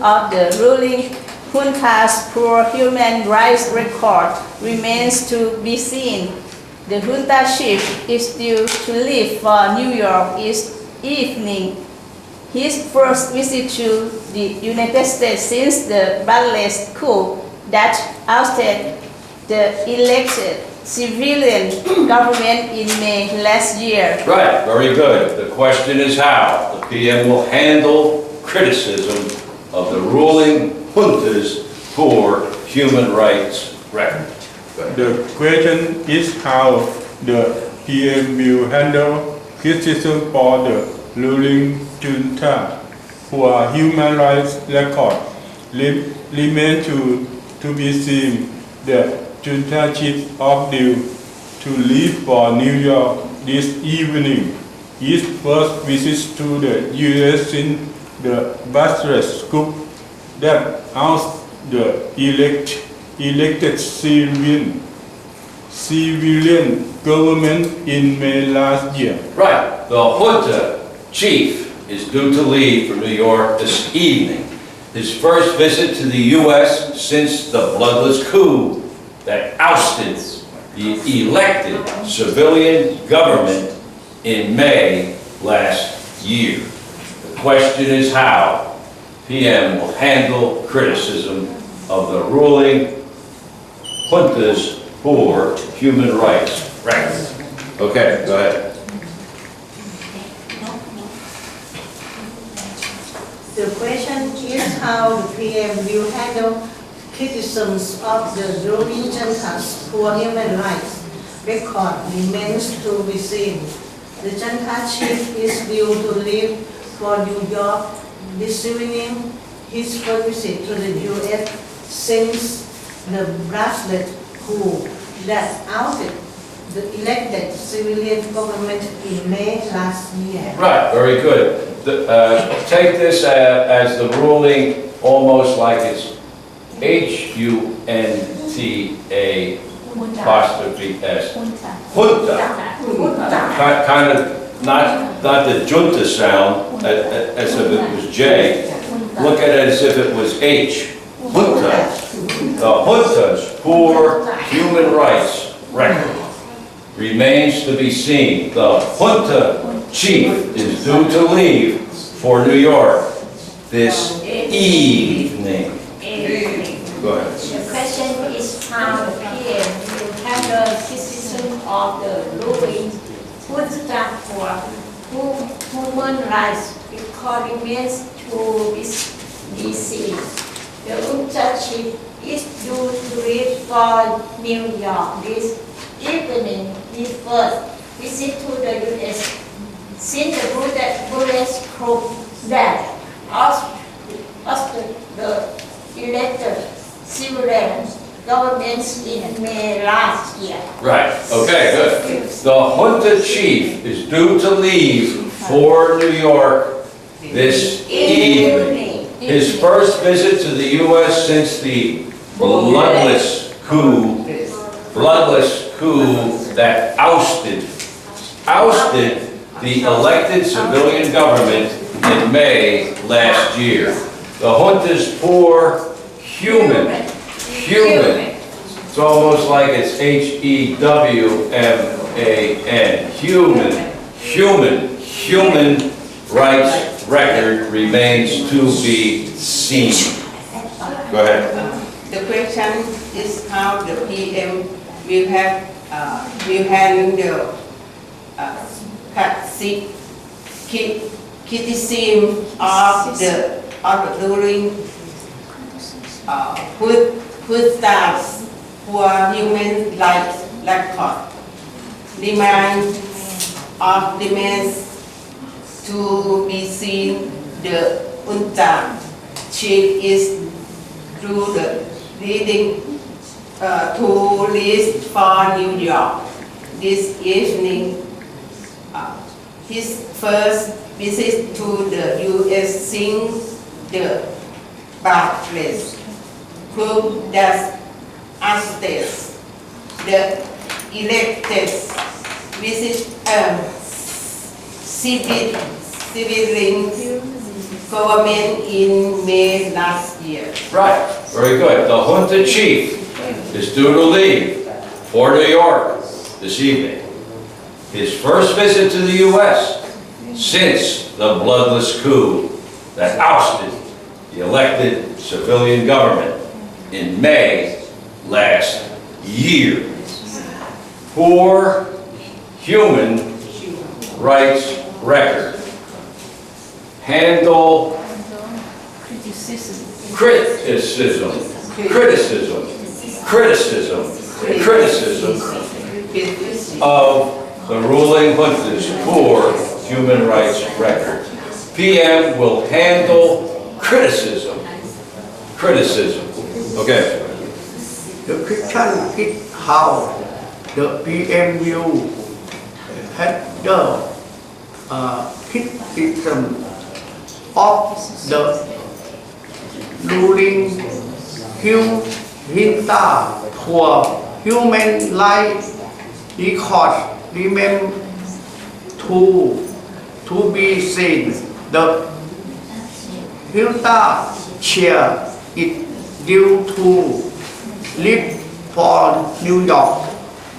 of the ruling junta's poor human rights record remains to be seen. The junta chief is due to leave for New York this evening. His first visit to the United States since the bloodless coup that ousted the elected civilian government in May last year. Right, very good. The question is how the PM will handle criticism of the ruling junta's poor human rights record. The question is how the PM will handle criticism for the ruling junta for human rights record remains to be seen. The junta chief is due to leave for New York this evening. His first visit to the U.S. since the bloodless coup that ousted the elected civilian government in May last year. Right, the junta chief is due to leave for New York this evening. His first visit to the U.S. since the bloodless coup that ousted the elected civilian government in May last year. The question is how PM will handle criticism of the ruling junta's poor human rights record. Okay, go ahead. The question is how the PM will handle criticisms of the ruling junta's poor human rights record remains to be seen. The junta chief is due to leave for New York this evening. His first visit to the U.S. since the bloodless coup that ousted the elected civilian government in May last year. Right, very good. Take this as the ruling almost like it's H-U-N-T-A apostrophe S. Junta. Kind of not the junta sound as if it was J. Look at it as if it was H. Junta. The junta's poor human rights record remains to be seen. The junta chief is due to leave for New York this evening. Go ahead. The question is how the PM will handle criticism of the ruling junta for human rights record remains to be seen. The junta chief is due to leave for New York this evening. His first visit to the U.S. since the bloodless coup that ousted the elected civilian government in May last year. Right, okay, good. The junta chief is due to leave for New York this evening. His first visit to the U.S. since the bloodless coup that ousted the elected civilian government in May last year. The junta's poor human. It's almost like it's H-E-W-M-A-N. Human rights record remains to be seen. Go ahead. The question is how the PM will handle criticism of the ruling junta's poor human rights record. Remains to be seen. The junta chief is through the leading to leave for New York this evening. His first visit to the U.S. since the bloodless coup that ousted the elected civilian government in May last year. Right, very good. The junta chief is due to leave for New York this evening. His first visit to the U.S. since the bloodless coup that ousted the elected civilian government in May last year. Poor human rights record. Handle criticism of the ruling junta's poor human rights record. PM will handle criticism. Okay. The question is how the PM will handle criticism of the ruling junta for human rights record remain to be seen. The junta chair is due to leave for New York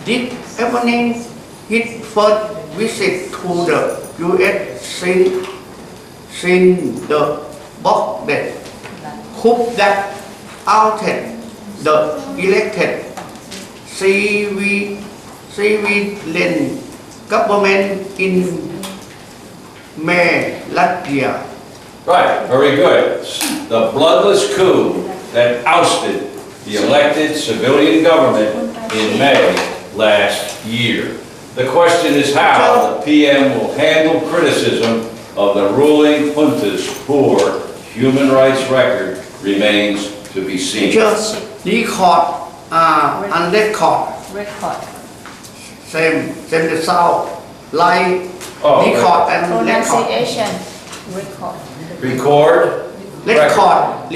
this evening. His first visit to the U.S. since the blockade coup that ousted the elected civilian government in May last year. Right, very good. The bloodless coup that ousted the elected civilian government in May last year. The question is how the PM will handle criticism of the ruling junta's poor human rights record remains to be seen. Just record and record. Same the sound. Like record and record. Pronunciation. Record. Record.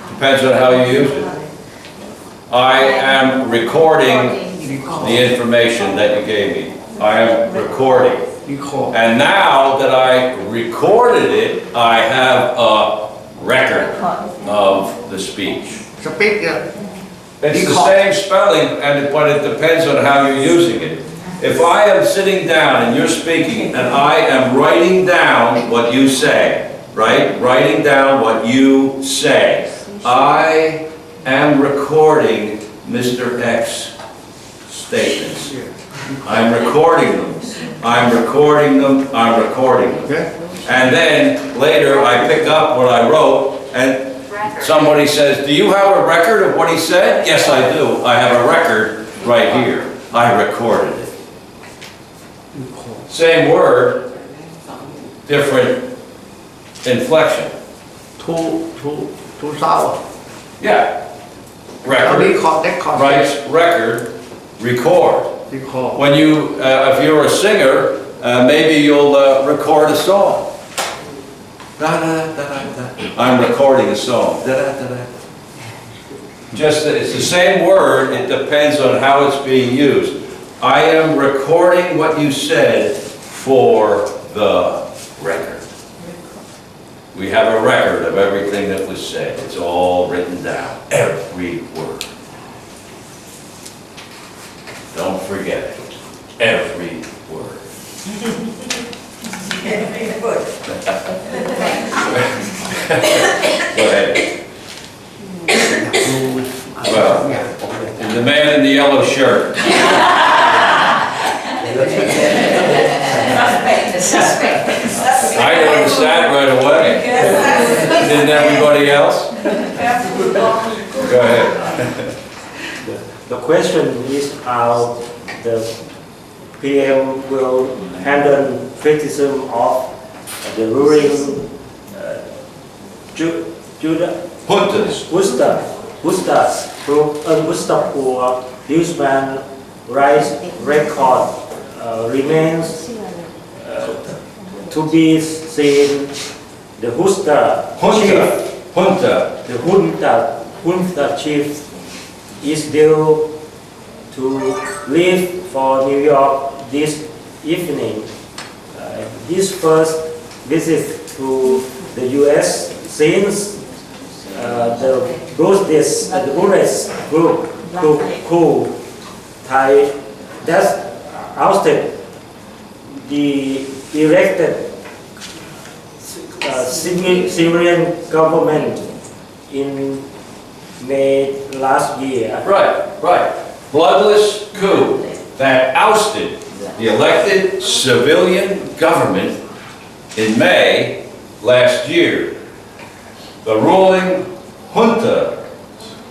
Depends on how you use it. I am recording the information that you gave me. I am recording. And now that I recorded it, I have a record of the speech. Speaker. It's the same spelling, but it depends on how you're using it. If I am sitting down and you're speaking and I am writing down what you say, right? Writing down what you say. I am recording Mr. X statements. I'm recording them. And then later I pick up what I wrote and somebody says, do you have a record of what he said? Yes, I do. I have a record right here. I recorded it. Same word, different inflection. Two sound. Yeah. Record. Writes record, record. When you, if you're a singer, maybe you'll record a song. I'm recording a song. Just, it's the same word, it depends on how it's being used. I am recording what you said for the record. We have a record of everything that was said. It's all written down, every word. Don't forget it. Every word. Every word. Go ahead. Well, the man in the yellow shirt. Suspect. I noticed that right away. Didn't everybody else? Go ahead. The question is how the PM will handle criticism of the ruling Junta for human rights record remains to be seen. The Junta chief is due to leave for New York this evening. His first visit to the U.S. since the Buddhist group coup that ousted the elected civilian government in May last year. Right. Bloodless coup that ousted the elected civilian government in May last year. The ruling junta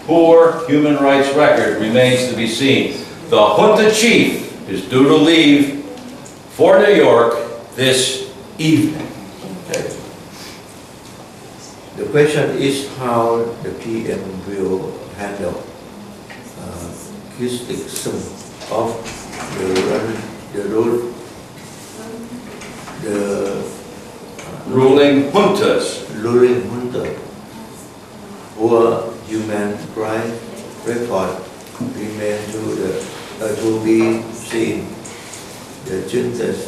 poor human rights record remains to be seen. The junta chief is due to leave for New York this evening. Okay. The question is how the PM will handle criticism of the Ruling juntas. ruling junta. Poor human rights record remain to be seen. The junta's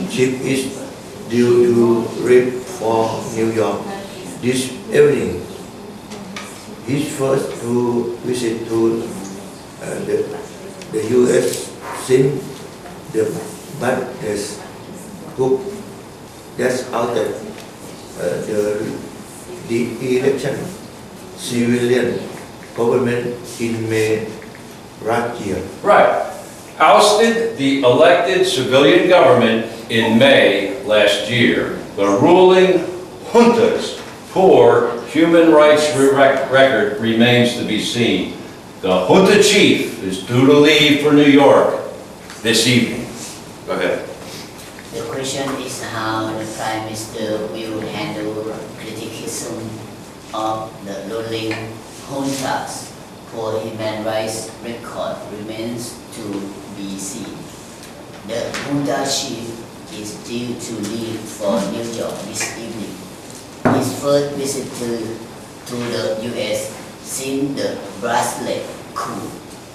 chief is due to leave for New York this evening. His first visit to the U.S. since the Buddhist group that outed the election civilian government in May last year. Right. Ousted the elected civilian government in May last year. The ruling junta's poor human rights record remains to be seen. The junta chief is due to leave for New York this evening. Go ahead. The question is how the Prime Minister will handle criticism of the ruling junta's poor human rights record remains to be seen. The junta chief is due to leave for New York this evening. His first visit to the U.S. since the Buddhist coup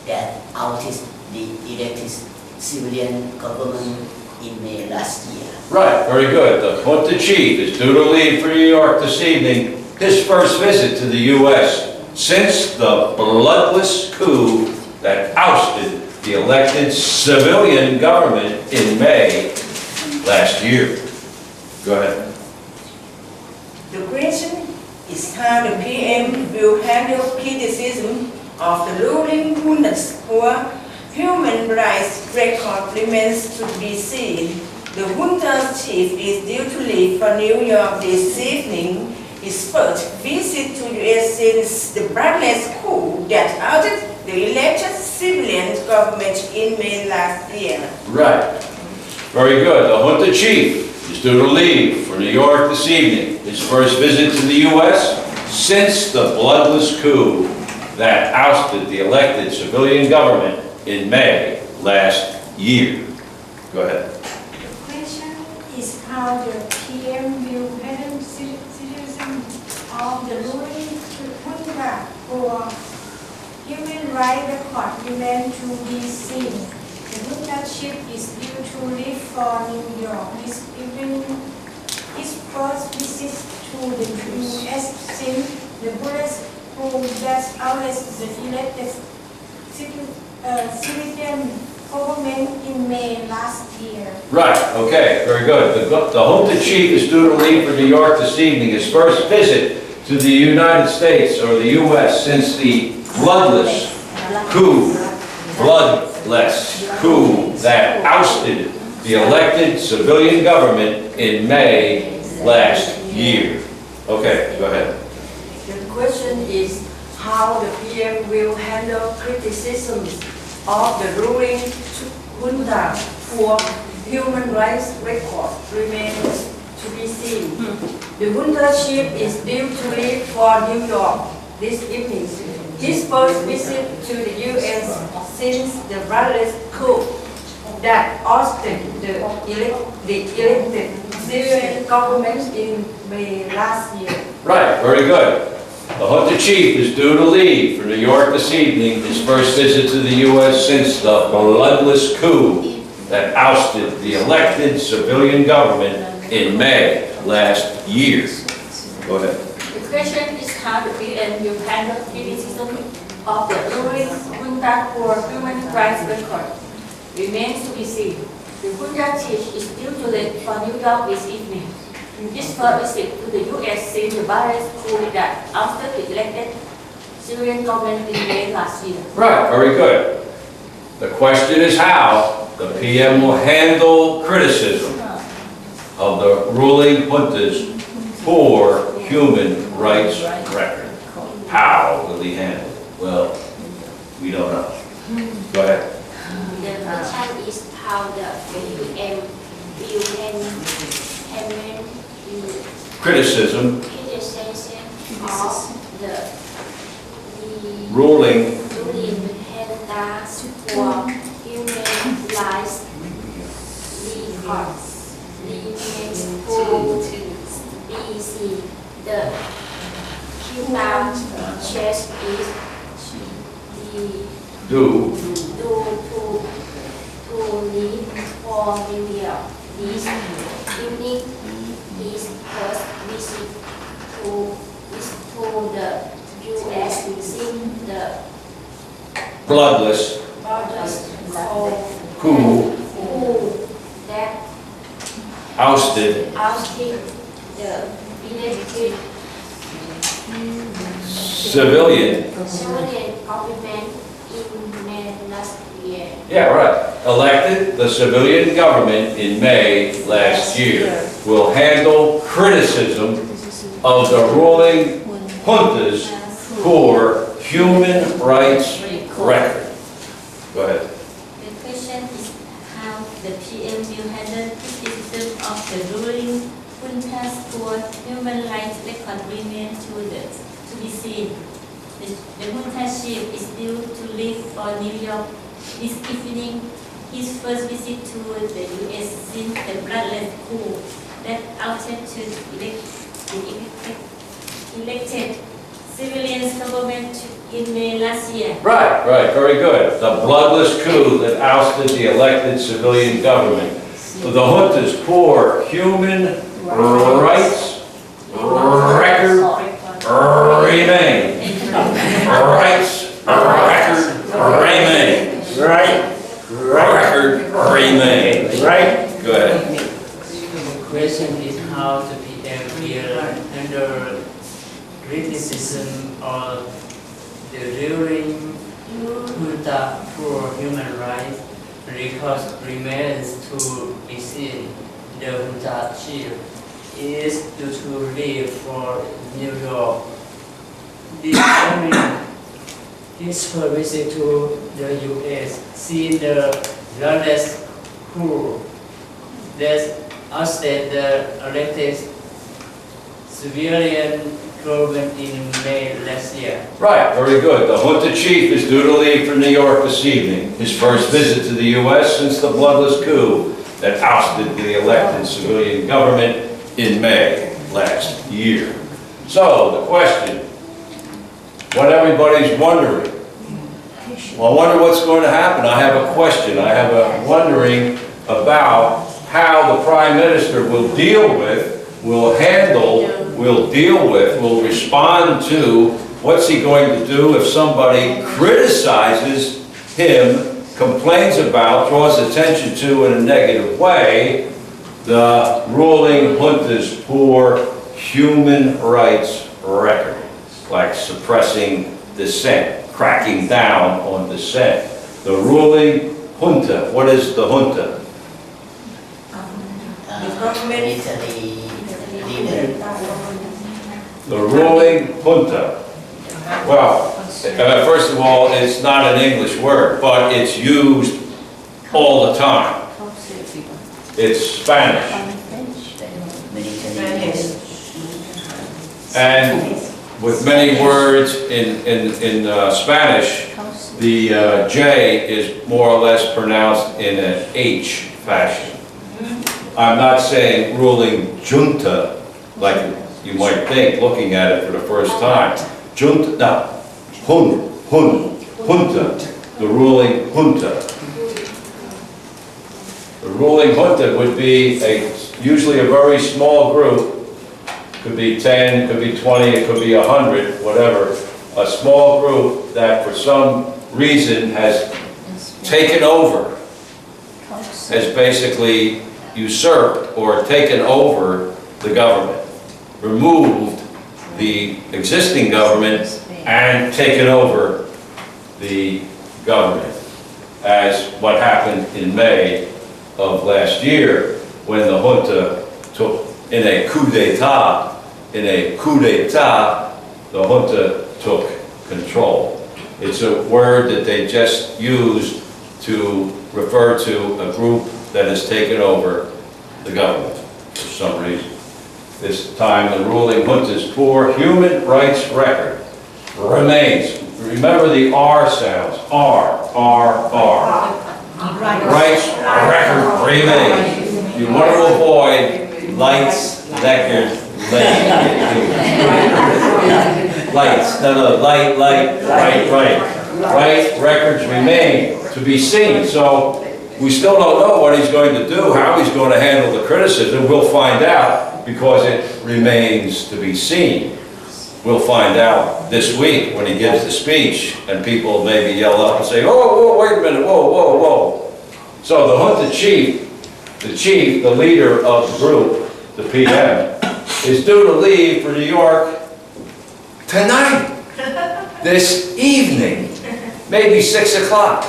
that ousted the elected civilian government in May last year. Right, very good. The junta chief is due to leave for New York this evening. His first visit to the U.S. since the bloodless coup that ousted the elected civilian government in May last year. Go ahead. The question is how the PM will handle criticism of the ruling junta's poor human rights record remains to be seen. The junta's chief is due to leave for New York this evening. His first visit to U.S. since the Buddhist coup that ousted the elected civilian government in May last year. Right. Very good. The junta chief is due to leave for New York this evening. His first visit to the U.S. since the bloodless coup that ousted the elected civilian government in May last year. Go ahead. The question is how the PM will handle criticism of the ruling junta for human rights record remain to be seen. The junta chief is due to leave for New York this evening. His first visit to the U.S. since the Buddhist coup that ousted the elected civilian government in May last year. Right, okay, very good. The junta chief is due to leave for New York this evening. His first visit to the United States or the U.S. since the bloodless coup that ousted the elected civilian government in May last year. Okay, go ahead. The question is how the PM will handle criticisms of the ruling junta for human rights record remains to be seen. The junta chief is due to leave for New York this evening. His first visit to the U.S. since the Buddhist coup that ousted the elected civilian government in May last year. Right, very good. The junta chief is due to leave for New York this evening. His first visit to the U.S. since the bloodless coup that ousted the elected civilian government in May last year. Go ahead. The question is how the PM will handle criticism of the ruling junta for human rights record. Remains to be seen. The junta chief is due to leave for New York this evening. His first visit to the U.S. since the Barrett's coup that after the elected Syrian government in May last year. Right, very good. The question is how the PM will handle criticism of the ruling junta's poor human rights record. How will he handle it? Well, we don't know. Go ahead. The question is how the PM will handle Criticism criticism of the ruling junta for human rights records remains to be seen. The Cuban church is do to leave for New York this evening. His first visit to the U.S. since the bloodless coup that ousted the elected civilian. government in May last year. Yeah, right. Elected the civilian government in May last year will handle criticism of the ruling junta's poor human rights record. Go ahead. The question is how the PM will handle criticism of the ruling junta's poor human rights record remains to be seen. The junta chief is due to leave for New York this evening. His first visit to the U.S. since the bloodless coup that ousted the elected civilian government in May last year. Right, very good. The bloodless coup that ousted the elected civilian government. The junta's poor human rights record remains. Rights record remains. Record remains. Go ahead. The question is how the PM will handle criticism of the ruling junta for human rights because remains to be seen. The junta chief is due to leave for New York this evening. His first visit to the U.S. see the bloodless coup that ousted the elected civilian government in May last year. Right, very good. The junta chief is due to leave for New York this evening. His first visit to the U.S. since the bloodless coup that ousted the elected civilian government in May last year. So, the question, what everybody's wondering. Well, I wonder what's going to happen. I have a question. I have a wondering about how the Prime Minister will deal with, will respond to, what's he going to do if somebody criticizes him, complains about, draws attention to in a negative way, the ruling junta's poor human rights record, like suppressing dissent, cracking down on dissent. The ruling junta, what is the junta? The ruling junta. Well, first of all, it's not an English word, but it's used all the time. It's Spanish. And with many words in Spanish, the J is more or less pronounced in an H fashion. I'm not saying ruling junta, like you might think, looking at it for the first time. Junta, no, junta, the ruling junta. ruling junta would be usually a very small group, could be 10, could be 20, it could be 100, whatever, a small group that for some reason has taken over, has basically usurped or taken over the government, removed the existing government and taken over the government, as what happened in May of last year when the junta took, in a coup d'etat, the junta took control. It's a word that they just used to refer to a group that has taken over the government for some reason. This time the ruling junta's poor human rights record remains. Remember the R sounds. R. Rights record remains. You want to avoid lights, record, lights. No, light, right. Right records remain to be seen. So we still don't know what he's going to do, how he's going to handle the criticism. We'll find out because it remains to be seen. We'll find out this week when he gives the speech and people maybe yell up and say, oh, wait a minute, whoa. So the junta chief, the leader of the group, the PM, is due to leave for New York tonight, this evening, maybe 6 o'clock,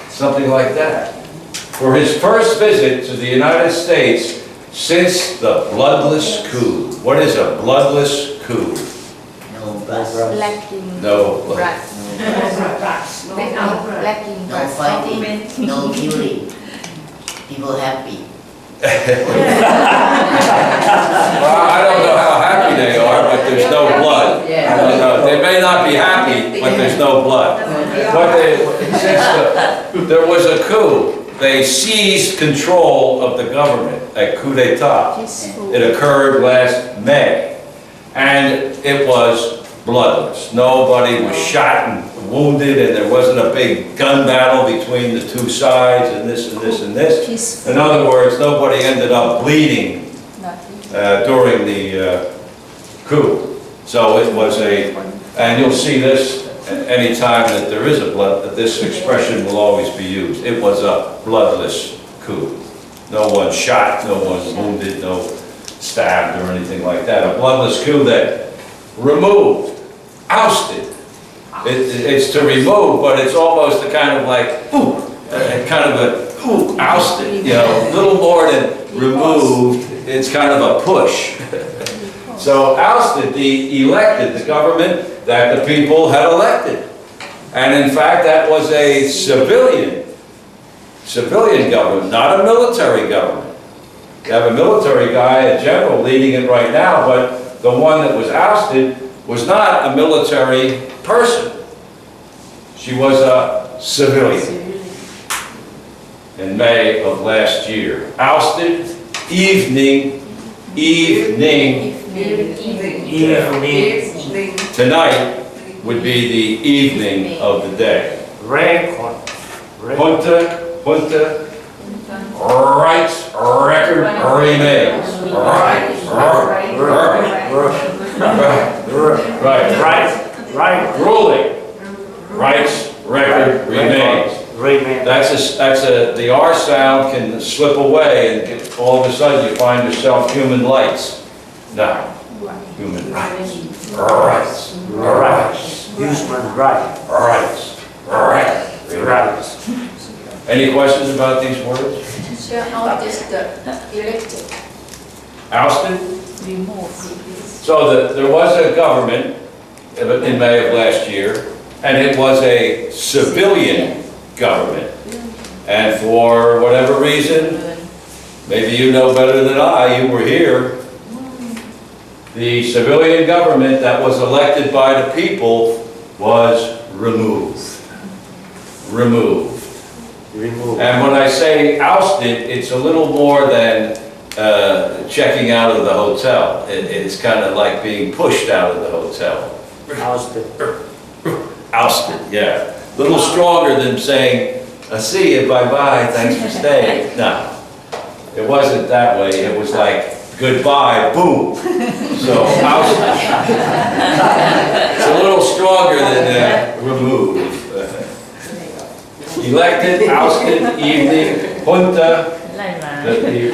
something like that, for his first visit to the United States since the bloodless coup. What is a bloodless coup? No blood. No fighting, no killing. People happy. Well, I don't know how happy they are, but there's no blood. They may not be happy, but there's no blood. Since there was a coup, they seized control of the government, a coup d'etat. It occurred last May, and it was bloodless. Nobody was shot and wounded, and there wasn't a big gun battle between the two sides, and this and this and this. In other words, nobody ended up bleeding during the coup. So it was and you'll see this any time that there is a this expression will always be used. It was a bloodless coup. No one shot, no one wounded, no stabbed or anything like that. A bloodless coup that removed, ousted. It's to remove, but it's almost a kind of like, ousted, you know, a little more than removed, it's kind of a push. So ousted, elected the government that the people had elected. And in fact, that was a civilian government, not a military government. You have a military guy, a general, leading it right now, but the one that was ousted was not a military person. She was a civilian in May of last year. Ousted, evening. Tonight would be the evening of the day. Junta, rights record remains. Right. Ruling. Rights record remains. The R sound can slip away and all of a sudden you find yourself human lights. No. Human rights. Any questions about these words? Elected. Ousted? So there was a government in May of last year, and it was a civilian government. And for whatever reason, maybe you know better than I, you were here, the civilian government that was elected by the people was removed. And when I say ousted, it's a little more than checking out of the hotel. It's kind of like being pushed out of the hotel. Ousted, yeah. A little stronger than saying, see you, bye-bye, thanks for staying. No, It wasn't that way, it was like, goodbye, boom. So ousted. It's a little stronger than remove. Elected, ousted, evening, junta,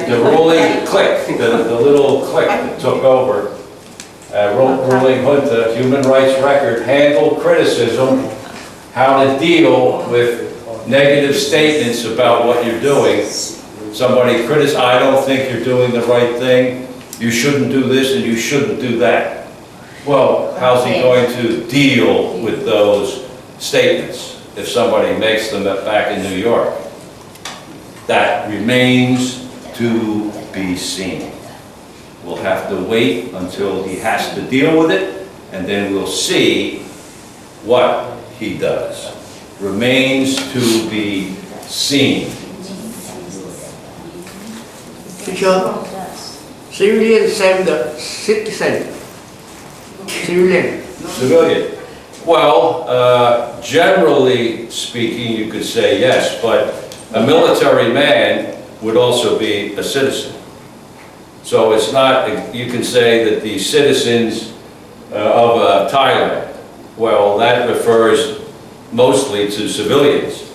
the ruling clique, the little clique that took over. Ruling junta, human rights record, handle criticism, how to deal with negative statements about what you're doing. Somebody criticizes, I don't think you're doing the right thing, you shouldn't do this and you shouldn't do that. Well, how's he going to deal with those statements if somebody makes them back in New York? That remains to be seen. We'll have to wait until he has to deal with it, and then we'll see what he does. Remains to be seen. Teacher, civilian same the citizen. Civilian. Civilian. Well, generally speaking, you could say yes, but a military man would also be a citizen. So it's not, you can say that the citizens of Thailand, well, that refers mostly to civilians.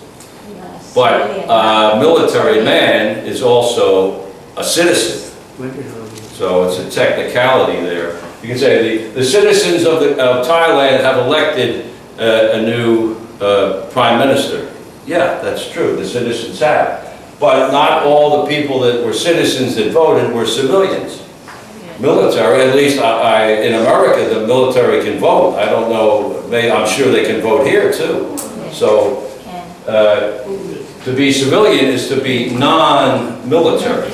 But a military man is also a citizen. So it's a technicality there. You can say the citizens of Thailand have elected a new prime minister. Yeah, that's true, the citizens have. But not all the people that were citizens that voted were civilians. Military, at least in America, the military can vote. I don't know, I'm sure they can vote here too. So to be civilian is to be non-military,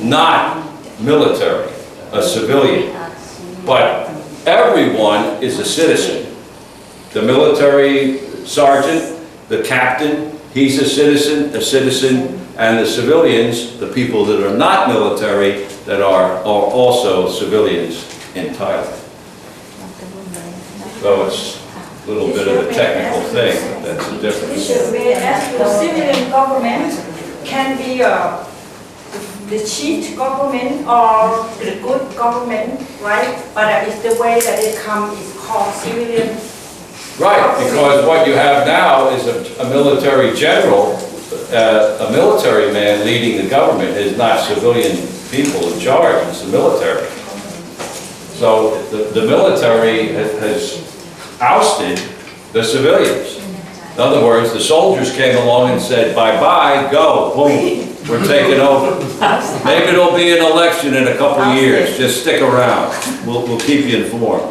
not military, a civilian. But everyone is a citizen. The military sergeant, the captain, he's a citizen, and the civilians, the people that are not military, that are also civilians in Thailand. So it's a little bit of a technical thing, but that's the difference. May I ask you, civilian government can be the cheat government or the good government, right? But it's the way that it comes is called civilian. Right, because what you have now is a military general, a military man leading the government is not civilian people in charge, it's the military. So the military has ousted the civilians. In other words, the soldiers came along and said, bye-bye, go, boom, we're taking over. Maybe it'll be an election in a couple of years, just stick around, we'll keep you informed.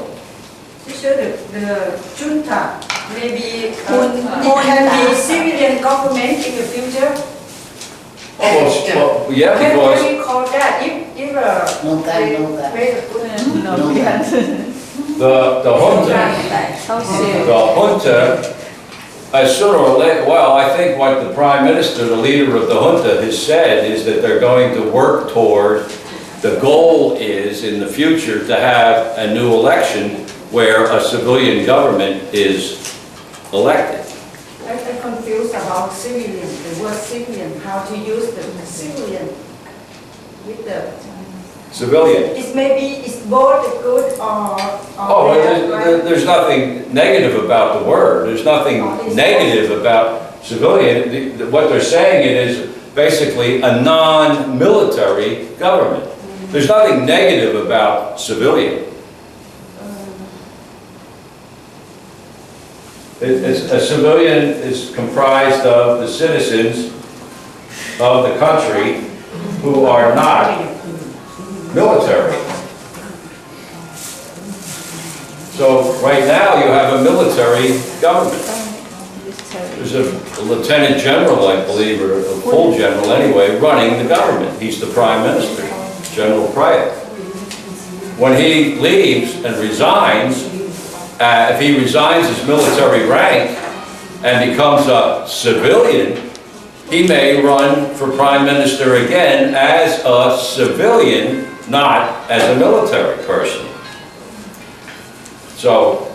The junta maybe can be civilian government in the future. Well, yeah, Can because we call that if No gun. the junta, sooner or later, well, I think what the Prime Minister, the leader of the junta, has said is that they're going to work toward, the goal is in the future to have a new election where a civilian government is elected. I'm confused about civilian, the word civilian, how to use the civilian with the... Civilian. It's maybe it's both good or Oh, bad, there's nothing negative about the word. There's nothing negative about civilian. What they're saying it is basically a non-military government. There's nothing negative about civilian. A civilian is comprised of the citizens of the country who are not military. So right now you have a military government. There's a lieutenant general, I believe, or a full general anyway, running the government. He's the prime minister, General Prayat. When he leaves and resigns, if he resigns his military rank and becomes a civilian, he may run for prime minister again as a civilian, not as a military person. So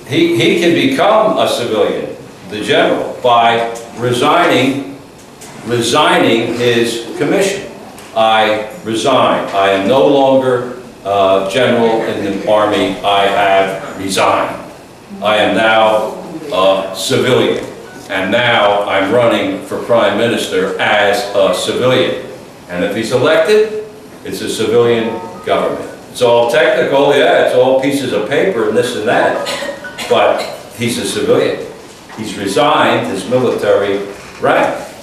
he can become a civilian, the general, by resigning resigning his commission. I resign. I am no longer general in the Army. I have resigned. I am now a civilian. And now I'm running for Prime Minister as a civilian. And if he's elected, it's a civilian government. It's all technical, yeah, it's all pieces of paper and this and that, but he's a civilian. He's resigned his military rank.